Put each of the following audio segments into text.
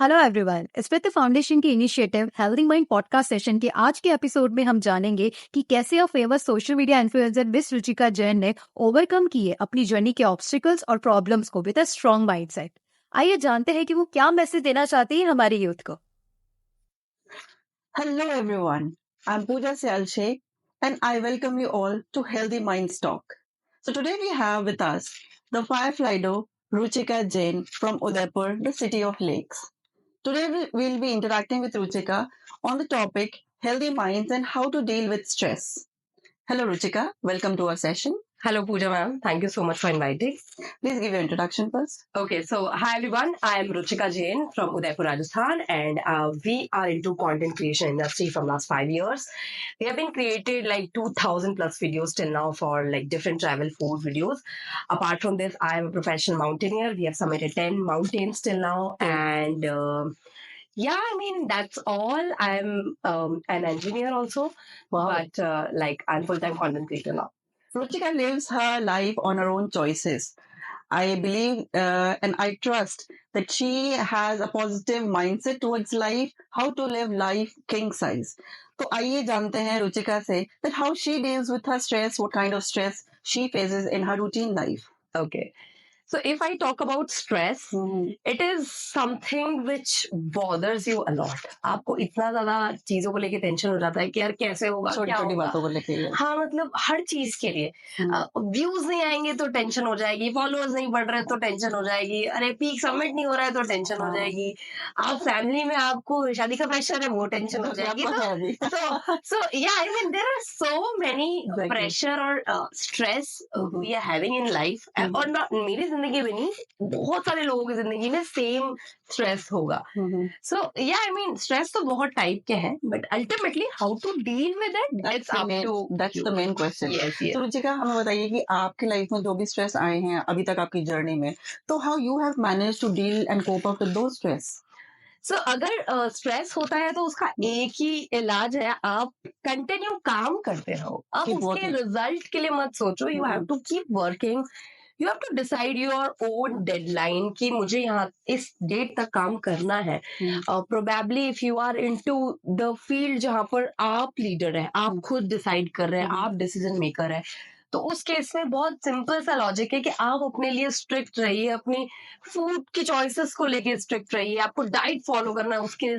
Hello everyone, Spiti foundation की initiative healthy mind podcast session के आज के एपिसोड में हम जानेंगे कि कैसे famous social media influencer miss Ruchika Jain ने ओवरकम किए अपनी जर्नी के ऑब्स्टिकल्स और प्रॉब्लम्स को विद अ स्ट्रॉन्ग माइंडसेट। आइए जानते हैं कि वो क्या मैसेज देना चाहती है हमारे यूथ को। Hello everyone, I'm Pooja Syalshe and I welcome you all to Healthy Minds Talk. So today we have with us the Firefly doe Ruchika Jain from Udaipur, the city of lakes. Today we'll be interacting with Ruchika on the topic healthy minds and how to deal with stress. Hello Ruchika, welcome to our session. Hello, Pooja ma'am. Thank you so much for inviting. Please give your introduction first. Okay, so hi everyone. I am Ruchika Jain from Udaipur, Rajasthan, and we are into content creation industry from last 5 years. We have been created like 2,000 plus videos till now for like different travel food videos. Apart from this, I am a professional mountaineer. We have submitted 10 mountains till now, and yeah, I mean that's all. I'm an engineer also, but like I'm full-time content creator now. Ruchika lives her life on her own choices. I believe and I trust that she has a positive mindset towards life, how to live life king size. तो आइए जानते हैं रुचिका से that how she deals with her stress, what kind of stress she faces in her routine life. Okay. So if I talk about stress, it is something which bothers you a lot. आपको इतना ज्यादा चीजों को लेके tension हो जाता है कि यार कैसे होगा, छोटी क्या छोटी होगा। बातों को लेके हाँ, मतलब हर चीज के लिए व्यूज नहीं आएंगे तो टेंशन हो जाएगी, फॉलोअर्स नहीं बढ़ रहे तो टेंशन हो जाएगी, अरे पीक सबमिट नहीं हो रहा है तो टेंशन हो जाएगी, आप फैमिली में आपको शादी का प्रेशर है वो टेंशन हो जाएगी। So yeah, I mean there are so many pressure और stress we are having in life और मेरी जिंदगी में नहीं, बहुत सारे लोगों की जिंदगी में सेम स्ट्रेस होगा। सो या आई मीन स्ट्रेस तो बहुत टाइप के हैं, but ultimately how to deal with it, it's up to that's the main question. तो रुचिका हमें बताइए कि आपकी लाइफ में जो भी स्ट्रेस आए हैं अभी तक आपकी जर्नी में, तो how you have manage to deal and cope up with those stress. So अगर स्ट्रेस होता है तो उसका एक ही इलाज है, आप कंटिन्यू काम करते रहो, आप उसके रिजल्ट के लिए मत सोचो, you have to keep working, you have to decide your own deadline कि मुझे यहाँ इस डेट तक काम करना है। Probably if you are into the field जहाँ पर आप लीडर है, आप खुद डिसाइड कर रहे हैं, आप डिसीजन मेकर है, तो उस केस में बहुत सिंपल सा लॉजिक है कि आप अपने लिए स्ट्रिक्ट रहिए, अपनी फूड की चॉइसेस को लेके स्ट्रिक्ट रहिए, आपको डाइट फॉलो करना है उसके लिए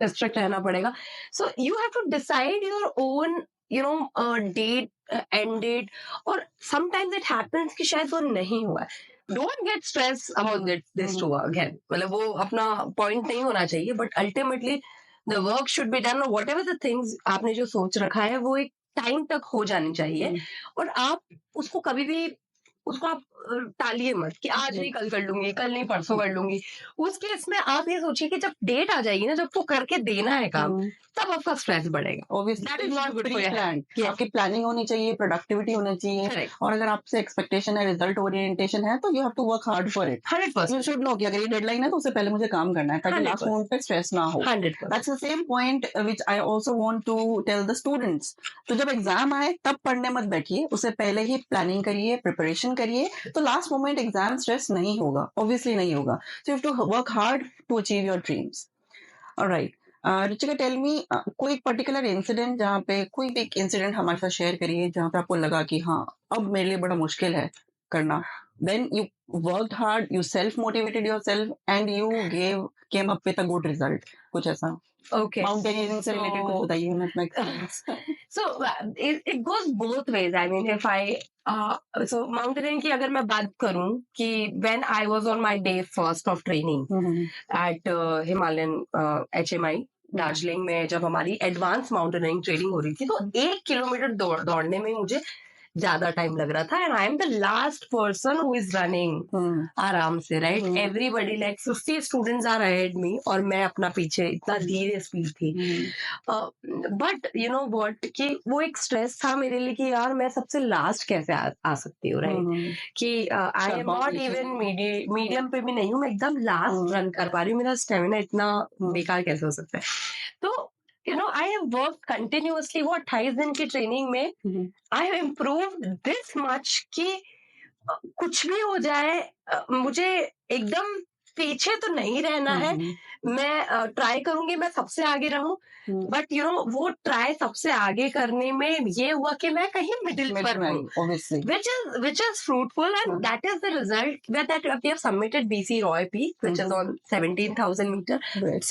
स्ट्रिक्ट रहना पड़ेगा। So you have to decide your own date, end date, और समटाइम्स इट हैपेंस कि शायद वो नहीं हुआ है। Don't get stress about this too again, मतलब वो अपना पॉइंट नहीं होना चाहिए, but ultimately the work should be done, whatever the things आपने जो सोच रखा है वो एक टाइम तक हो जानी चाहिए, और आप उसको कभी भी उसको आप टालिए मत कि आज नहीं कल कर लूंगी, कल नहीं परसों कर लूंगी। उस केस में आप ये सोचिए कि जब डेट आ जाएगी ना, जब वो करके देना है काम, तब आपका स्ट्रेस बढ़ेगा। That is not good for your health. आपकी प्लानिंग होनी चाहिए, प्रोडक्टिविटी होनी चाहिए, Correct. और अगर आपसे एक्सपेक्टेशन है, रिजल्ट ओरिएंटेशन है, तो you have to work hard for it. 100%. You should know कि अगर ये डेडलाइन है तो उससे पहले मुझे काम करना है ताकि लास्ट मोमेंट पे स्ट्रेस ना हो। 100%. That's the same point which I also want to tell the students. तो जब एग्जाम आए तब पढ़ने मत बैठिए, उससे पहले ही प्लानिंग करिए, प्रिपरेशन करिए, तो लास्ट मोमेंट एग्जाम स्ट्रेस नहीं होगा, ऑब्वियसली नहीं होगा। So you have to work hard to achieve your dreams. Alright, Ruchika tell me कोई पर्टिकुलर इंसिडेंट जहाँ पे कोई भी इंसिडेंट हमारे साथ शेयर करिए जहाँ पे आपको लगा कि हाँ अब मेरे लिए बड़ा मुश्किल है करना, then you worked hard, you self motivated yourself and you came up with a good result, कुछ ऐसा। Okay. माउंटेनियरिंग से रिलेटेड कुछ बताइए हमें अपना experience. So it goes both ways. I mean, if I so mountaineering की अगर मैं बात करूं कि when I was on my day first of training at Himalayan HMI Darjeeling में, जब हमारी एडवांस माउंटेनियरिंग ट्रेनिंग हो रही थी, तो 1 किलोमीटर दौड़ने में मुझे ज्यादा टाइम लग रहा था, and I am the last person who is running आराम से, right. Everybody like 50 students are ahead me, और मैं अपना पीछे, इतना धीरे स्पीड थी। बट यू नो व्हाट, कि वो एक स्ट्रेस था मेरे लिए कि यार मैं सबसे लास्ट कैसे आ सकती हूँ, राइट, कि I am not even medium पे भी नहीं हूँ, मैं एकदम लास्ट रन कर पा रही हूँ, मेरा स्टेमिना इतना बेकार कैसे हो सकता है। तो you know, I have worked continuously, वो 28 दिन की ट्रेनिंग में I have improved this much कि कुछ भी हो जाए, मुझे एकदम पीछे तो नहीं रहना है, मैं ट्राई करूंगी मैं सबसे आगे रहूं, बट वो ट्राई सबसे आगे करने में ये हुआ कि मैं कहीं मिडिल पर हूँ, obviously. which is fruitful, and that is the result that we have submitted BC Roy Peak, which is on 17,000 meter,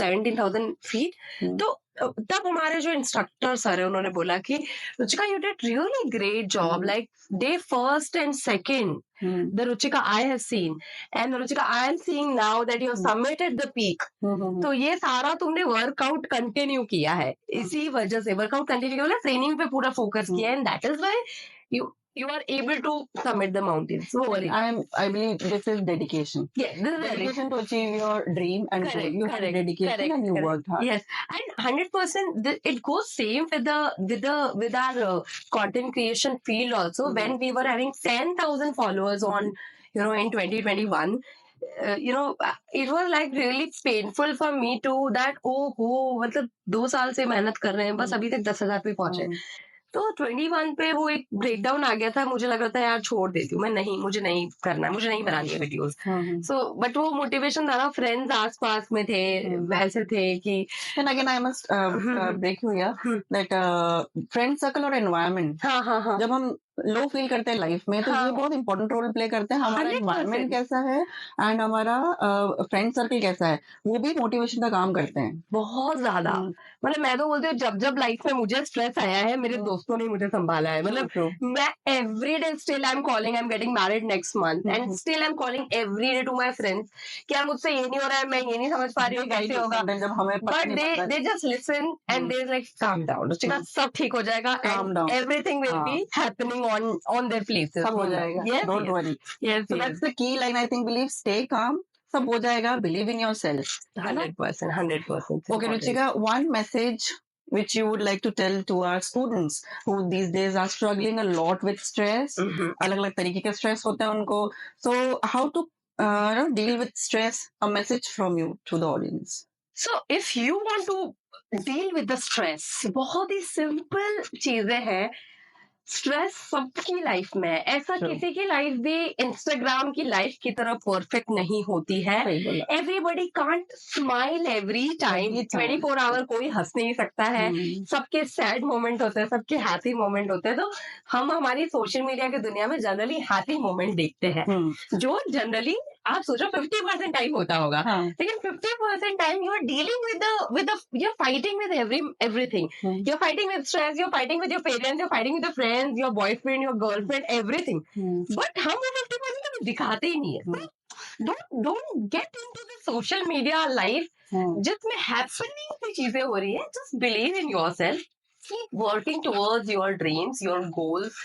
17,000 feet. तो तब हमारे जो इंस्ट्रक्टर सर है उन्होंने बोला कि Ruchika you did really great job, like day first and second the Ruchika I have seen, and Ruchika I am seeing now that you have submitted the peak. तो ये सारा तुमने वर्कआउट कंटिन्यू किया है, इसी वजह से वर्कआउट कंटिन्यू किया, ट्रेनिंग पे पूरा फोकस किया, and that is why you are able to summit the mountains. So I believe this is dedication. Yeah, this is dedication to achieve your dream and goal. You have dedication and you worked hard. Yes, and 100% it goes same with our content creation field also. When we were having 10,000 followers on in 2021, it was like really painful for me too that मतलब 2 साल से मेहनत कर रहे हैं, बस अभी तक 10,000 पे पहुंचे. तो 21 पे वो एक ब्रेकडाउन आ गया था, मुझे लग रहा था यार छोड़ देती हूँ मैं, नहीं मुझे नहीं करना, मुझे नहीं बनानी है वीडियोस. सो बट वो मोटिवेशन था ना, फ्रेंड्स आसपास में थे, वैसे थे कि and again I must break you here that friend circle और environment, हाँ जब हम लो फील करते हैं लाइफ में तो ये बहुत इंपॉर्टेंट रोल प्ले करते हैं. हमारा 100% एनवायरनमेंट कैसा है एंड हमारा फ्रेंड सर्कल कैसा है, वो भी मोटिवेशन का काम करते हैं बहुत ज्यादा. मतलब मैं तो बोलती हूँ जब जब लाइफ में मुझे स्ट्रेस आया है, मेरे दोस्तों ने मुझे संभाला है. मतलब मैं every day still I am calling, I am getting married next month, and still I am calling every day to my friends कि यार मुझसे ये नहीं हो रहा है, मैं ये नहीं समझ पा रही हूँ कैसे होगा, but they just listen and they like calm down, सब ठीक हो जाएगा, and everything will be happening on their places. सब हो जाएगा. Yes, Don't worry. Yes, So that's the key line I think. Believe, stay calm. सब हो जाएगा. Believe in yourself. 100%. 100%. Okay, Ruchika, one message which you would like to tell to our students who these days are struggling a lot with stress. अलग-अलग तरीके के stress होते हैं उनको. So how to deal with stress? A message from you to the audience. So if you want to deal with the stress, बहुत ही simple चीजें हैं. Stress सबकी लाइफ में है, ऐसा किसी की लाइफ भी इंस्टाग्राम की लाइफ की तरह परफेक्ट नहीं होती है. Everybody can't smile every time, 24 hour कोई हंस नहीं सकता है. सबके सैड मोमेंट होते हैं, सबके हैप्पी मोमेंट होते हैं. तो हम हमारी सोशल मीडिया की दुनिया में जनरली हैप्पी मोमेंट देखते हैं, जो जनरली आप सोचो 50% टाइम होता होगा, लेकिन 50% time you are dealing with you are fighting with everything. You are fighting with stress, you are fighting with your parents, you are fighting with friends, your boyfriend, your girlfriend, everything. But हम वो 50% कभी दिखाते ही नहीं है. Don't get into the social media life जिसमें happening की चीजें हो रही है. Just believe in yourself, keep working towards your dreams, your goals.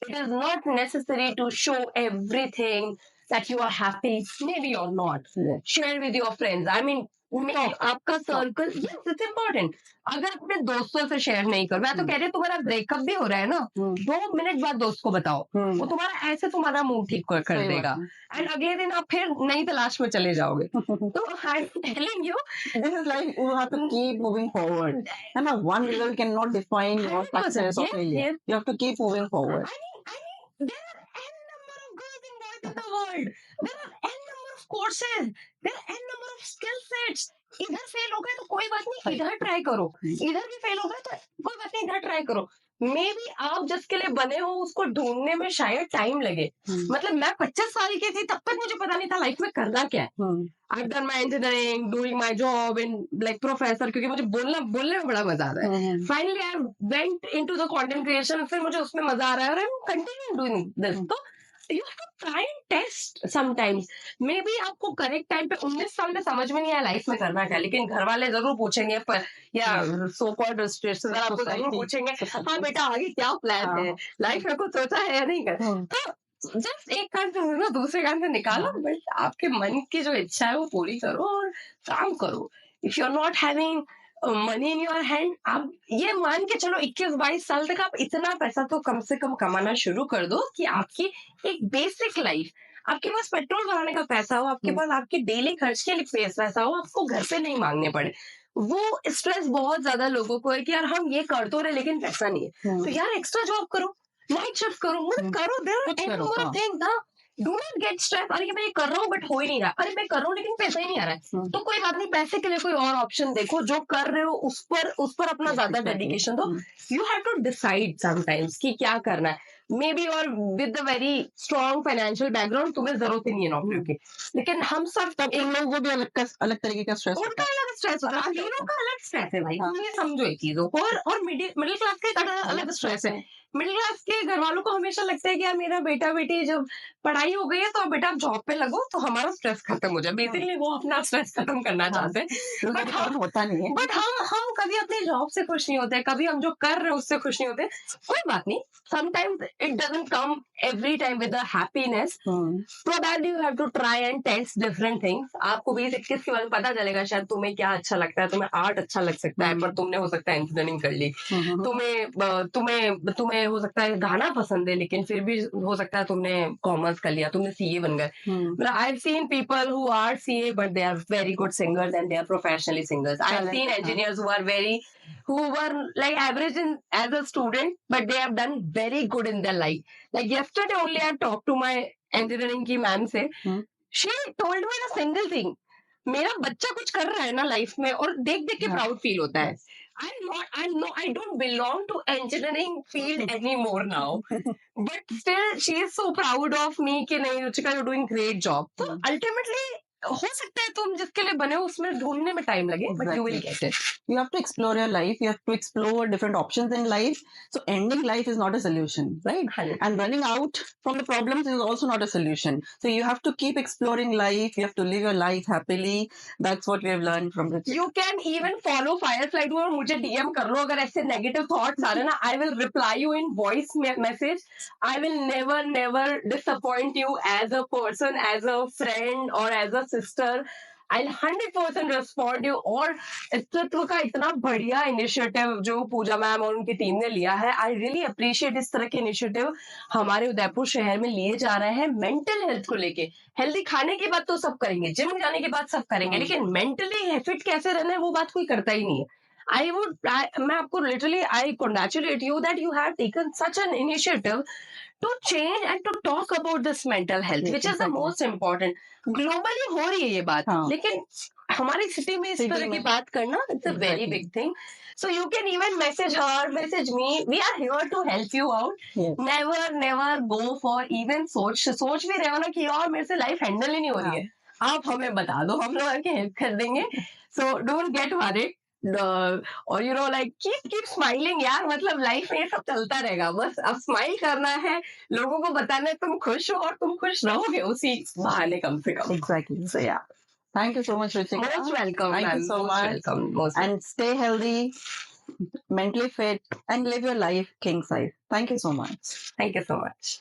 It is not necessary to show everything that you are happy. Maybe you're not. Share with your friends. I mean, आपका circle, yes, it's important. अगर अपने दोस्तों से share नहीं करो, मैं तो कह रही हूँ तुम्हारा ब्रेकअप भी हो रहा है ना, 2 मिनट बाद दोस्त को बताओ, वो तुम्हारा ऐसे तुम्हारा मूड ठीक कर देगा, एंड अगले दिन आप फिर नई तलाश में चले जाओगे. तो I am telling you, this is like you have to keep moving forward, and one result cannot define your success or failure. You have to keep moving forward. I mean, there are n number of girls and boys in the world. There are n number of courses. There are n number of skill sets. इधर fail हो गए तो कोई बात नहीं, इधर try करो. इधर भी फेल हो गए तो कोई बात नहीं, इधर ट्राई करो. मे बी आप जिसके लिए बने हो उसको ढूंढने में शायद टाइम लगे. मतलब मैं 25 साल की थी तब तक मुझे पता नहीं था लाइफ में करना क्या है. I've done my engineering, doing my job in like professor, क्योंकि मुझे बोलने में बड़ा मजा आ रहा है. Finally I went into the content creation, फिर मुझे उसमें मजा आ रहा है और I'm continuing doing this. तो you have to try and test sometimes. Maybe आपको करेक्ट टाइम पे 19 साल में समझ में नहीं आया लाइफ में करना क्या, लेकिन घर वाले जरूर पूछेंगे, पर या सो कॉल्ड रिश्तेदार आपको जरूर पूछेंगे, हाँ बेटा आगे क्या प्लान है, लाइफ में कुछ सोचा है या नहीं कर. तो जस्ट एक कान से सुनो, दूसरे कान से निकालो, बट आपके मन की जो इच्छा है वो पूरी करो और काम करो. If you are not having money in your hand, आप ये मान के चलो 21-22 साल तक आप इतना पैसा तो कम से कम कमाना शुरू कर दो कि आपकी एक बेसिक लाइफ, आपके पास पेट्रोल भराने का पैसा हो, आपके पास आपके डेली खर्च के लिए पैसा हो, आपको घर पे नहीं मांगने पड़े. वो स्ट्रेस बहुत ज्यादा लोगों को है कि यार हम ये कर तो रहे लेकिन पैसा नहीं है, तो यार एक्स्ट्रा जॉब करो, नाइट शिफ्ट करो, मतलब करो, there are any number of things. Do not get stress, अरे मैं ये कर रहा हूँ बट हो ही नहीं रहा, अरे मैं कर रहा हूँ लेकिन पैसा ही नहीं आ रहा है, तो कोई बात नहीं, पैसे के लिए कोई और ऑप्शन देखो, जो कर रहे हो उस पर अपना ज्यादा डेडिकेशन दो. You have to decide sometimes कि क्या करना है. मे बी और with the very strong financial background तुम्हें जरूरत ही नहीं है नौकरी की, लेकिन हम सब तब इन लोगों को भी अलग तरीके का स्ट्रेस उनका अलग स्ट्रेस है, अमीरों का अलग स्ट्रेस है भाई, तुम ये समझो एक चीजों को. और मिडिल क्लास का एक अलग स्ट्रेस है. मिडिल क्लास के घर वालों को हमेशा लगता है कि यार मेरा बेटा बेटी जब पढ़ाई हो गई है तो अब बेटा आप जॉब पे लगो तो हमारा स्ट्रेस खत्म हो जाए. बेसिकली वो अपना स्ट्रेस खत्म करना चाहते हैं, बट हम होता नहीं है. बट हम कभी अपनी जॉब से खुश नहीं होते, कभी हम जो कर रहे हैं उससे खुश नहीं होते. कोई बात नहीं, sometimes it doesn't come every time with a happiness. Probably you have to try and test different things. आपको 20-21 के बाद पता चलेगा शायद तुम्हें क्या अच्छा लगता है. तुम्हें आर्ट अच्छा लग सकता है पर तुमने हो सकता है इंजीनियरिंग कर ली. तुम्हें हो सकता है गाना पसंद है लेकिन फिर भी हो सकता है तुमने कॉमर्स कर लिया, तुमने सीए बन गए. I've seen people who are CA but they are very good singers and they are professionally singers. I've seen engineers who were like average as a student but they have done very good in their life. Like yesterday only I talked to my engineering की ma'am से. She told me a single thing. मेरा बच्चा कुछ कर रहा है ना life में और देख देख के प्राउड फील होता है. I don't belong to engineering field anymore now. But still she is so proud of me कि नहीं Ruchika you're doing great job. तो ultimately हो सकता है तुम जिसके लिए बने हो उसमें ढूंढने में टाइम लगे, but you will get it. You have to explore your life. You have to explore different options in life. So ending life is not a solution, right? And running out from the problems is also not a solution. So you have to keep exploring life. You have to live your life happily. That's what we have learned from Ruchika. You can even follow Firefly to और मुझे DM कर लो अगर ऐसे negative thoughts आ रहे ना. I will reply you in voice message. I will never disappoint you as a person, as a friend or as a sister. I'll 100% respond you. और अस्तित्व का इतना बढ़िया इनिशिएटिव जो पूजा मैम और उनकी टीम ने लिया है, I really appreciate इस तरह के इनिशिएटिव हमारे उदयपुर शहर में लिए जा रहे हैं मेंटल हेल्थ को लेके. हेल्दी खाने की बात तो सब करेंगे, जिम जाने की बात सब करेंगे, लेकिन मेंटली फिट कैसे रहना है वो बात कोई करता ही नहीं है. मैं आपको literally I congratulate you that you have taken such an initiative to change and to talk about this mental health, which is the most important. Globally हो रही है ये बात, लेकिन हमारी सिटी में इस तरह की बात करना it's a very big thing. So you can even message her, message me. We are here to help you out. Never go for even सोच भी रहे हो ना कि यार मेरे से लाइफ हैंडल ही नहीं हो रही है, आप हमें बता दो, हम लोग आके हेल्प कर देंगे. So don't get worried. और you know like keep smiling यार, मतलब लाइफ में ये सब चलता रहेगा, बस अब स्माइल करना है, लोगों को बताना है तुम खुश हो और तुम खुश रहोगे उसी बहाने कम से कम. Exactly. So yeah. Thank you so much, Ruchika. Most welcome. Thank you so much. Welcome. And stay healthy, mentally fit, and live your life king size. Thank you so much. Thank you so much.